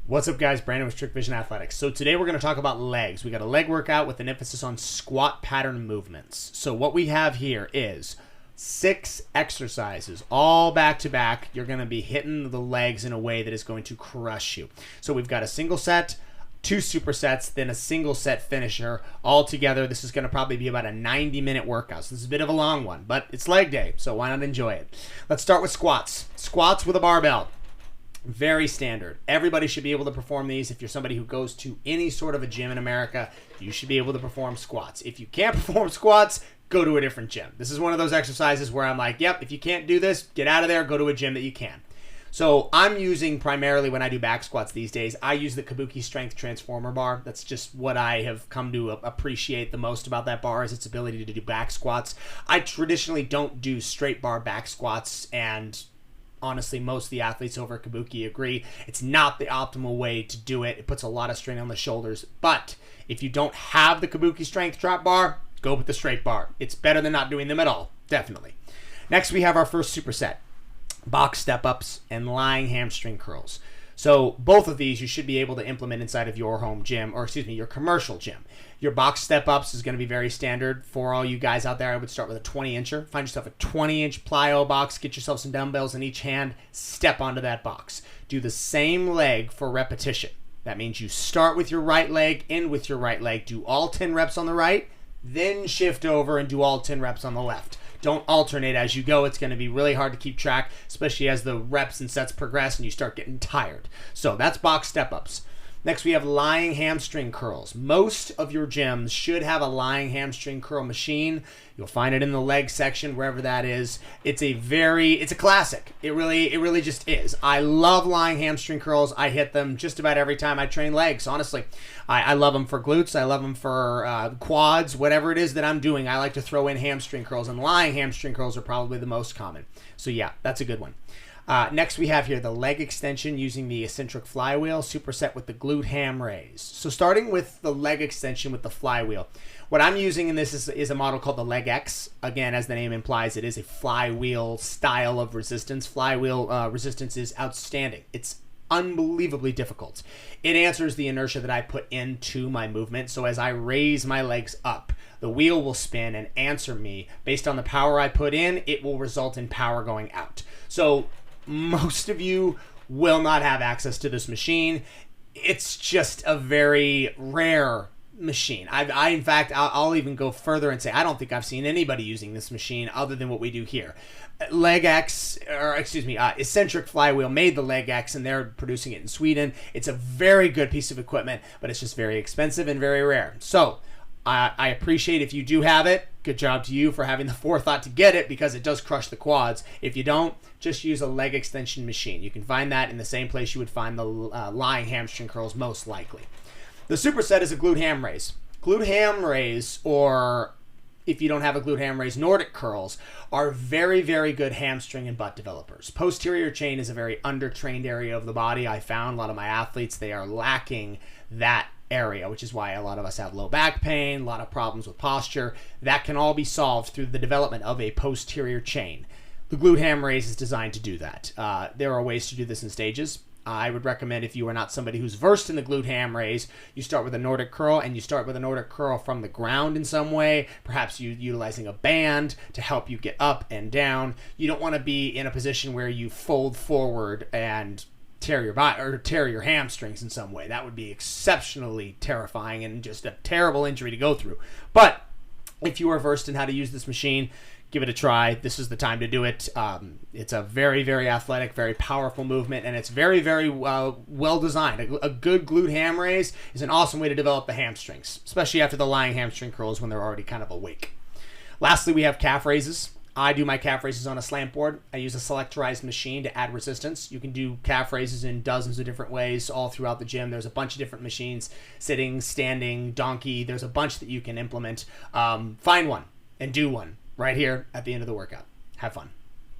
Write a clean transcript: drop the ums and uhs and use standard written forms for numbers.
What's up, guys? Brandon with Strict Vision Athletics. So today we're going to talk about legs. We got a leg workout with an emphasis on squat pattern movements. So what we have here is 6 exercises, all back to back. You're going to be hitting the legs in a way that is going to crush you. So we've got a single set, 2 supersets, then a single set finisher. All together, this is going to probably be about a 90-minute workout. So this is a bit of a long one, but it's leg day, so why not enjoy it? Let's start with squats. Squats with a barbell. Very standard. Everybody should be able to perform these. If you're somebody who goes to any sort of a gym in America, you should be able to perform squats. If you can't perform squats, go to a different gym. This is one of those exercises where I'm like, yep, if you can't do this, get out of there, go to a gym that you can. So I'm using primarily, when I do back squats these days, I use the Kabuki Strength Transformer bar. That's just what I have come to appreciate the most about that bar, is its ability to do back squats. I traditionally don't do straight bar back squats, and honestly, most of the athletes over at Kabuki agree it's not the optimal way to do it. It puts a lot of strain on the shoulders. But if you don't have the Kabuki Strength drop bar, go with the straight bar. It's better than not doing them at all, definitely. Next, we have our first superset: box step-ups and lying hamstring curls. So both of these you should be able to implement inside of your home gym, or excuse me, your commercial gym. Your box step-ups is going to be very standard for all you guys out there. I would start with a 20-incher. Find yourself a 20-inch plyo box. Get yourself some dumbbells in each hand. Step onto that box. Do the same leg for repetition. That means you start with your right leg, end with your right leg. Do all 10 reps on the right, then shift over and do all 10 reps on the left. Don't alternate as you go. It's going to be really hard to keep track, especially as the reps and sets progress and you start getting tired. So that's box step-ups. Next, we have lying hamstring curls. Most of your gyms should have a lying hamstring curl machine. You'll find it in the leg section, wherever that is. It's a classic. It really just is. I love lying hamstring curls. I hit them just about every time I train legs, honestly. I love them for glutes. I love them for quads, whatever it is that I'm doing. I like to throw in hamstring curls, and lying hamstring curls are probably the most common. So yeah, that's a good one. Next, we have here the leg extension using the eccentric flywheel, superset with the glute ham raise. So starting with the leg extension with the flywheel, what I'm using in this is a model called the Leg X. Again, as the name implies, it is a flywheel style of resistance. Flywheel resistance is outstanding. It's unbelievably difficult. It answers the inertia that I put into my movement. So as I raise my legs up, the wheel will spin and answer me. Based on the power I put in, it will result in power going out. So most of you will not have access to this machine. It's just a very rare machine. In fact, I'll even go further and say I don't think I've seen anybody using this machine other than what we do here. Eccentric Flywheel made the Leg X, and they're producing it in Sweden. It's a very good piece of equipment, but it's just very expensive and very rare. So I appreciate if you do have it. Good job to you for having the forethought to get it, because it does crush the quads. If you don't, just use a leg extension machine. You can find that in the same place you would find the lying hamstring curls most likely. The superset is a glute ham raise. Glute ham raise, or if you don't have a glute ham raise, Nordic curls, are very, very good hamstring and butt developers. Posterior chain is a very undertrained area of the body. I found a lot of my athletes, they are lacking that area, which is why a lot of us have low back pain, a lot of problems with posture. That can all be solved through the development of a posterior chain. The glute ham raise is designed to do that. There are ways to do this in stages. I would recommend, if you are not somebody who's versed in the glute ham raise, you start with a Nordic curl, and you start with a Nordic curl from the ground in some way, perhaps you utilizing a band to help you get up and down. You don't want to be in a position where you fold forward and tear your hamstrings in some way. That would be exceptionally terrifying and just a terrible injury to go through. But if you are versed in how to use this machine, give it a try. This is the time to do it. It's a very, very athletic, very powerful movement, and it's very, very well designed. A good glute ham raise is an awesome way to develop the hamstrings, especially after the lying hamstring curls when they're already kind of awake. Lastly, we have calf raises. I do my calf raises on a slant board. I use a selectorized machine to add resistance. You can do calf raises in dozens of different ways all throughout the gym. There's a bunch of different machines, sitting, standing, donkey. There's a bunch that you can implement. Find one and do one right here at the end of the workout. Have fun.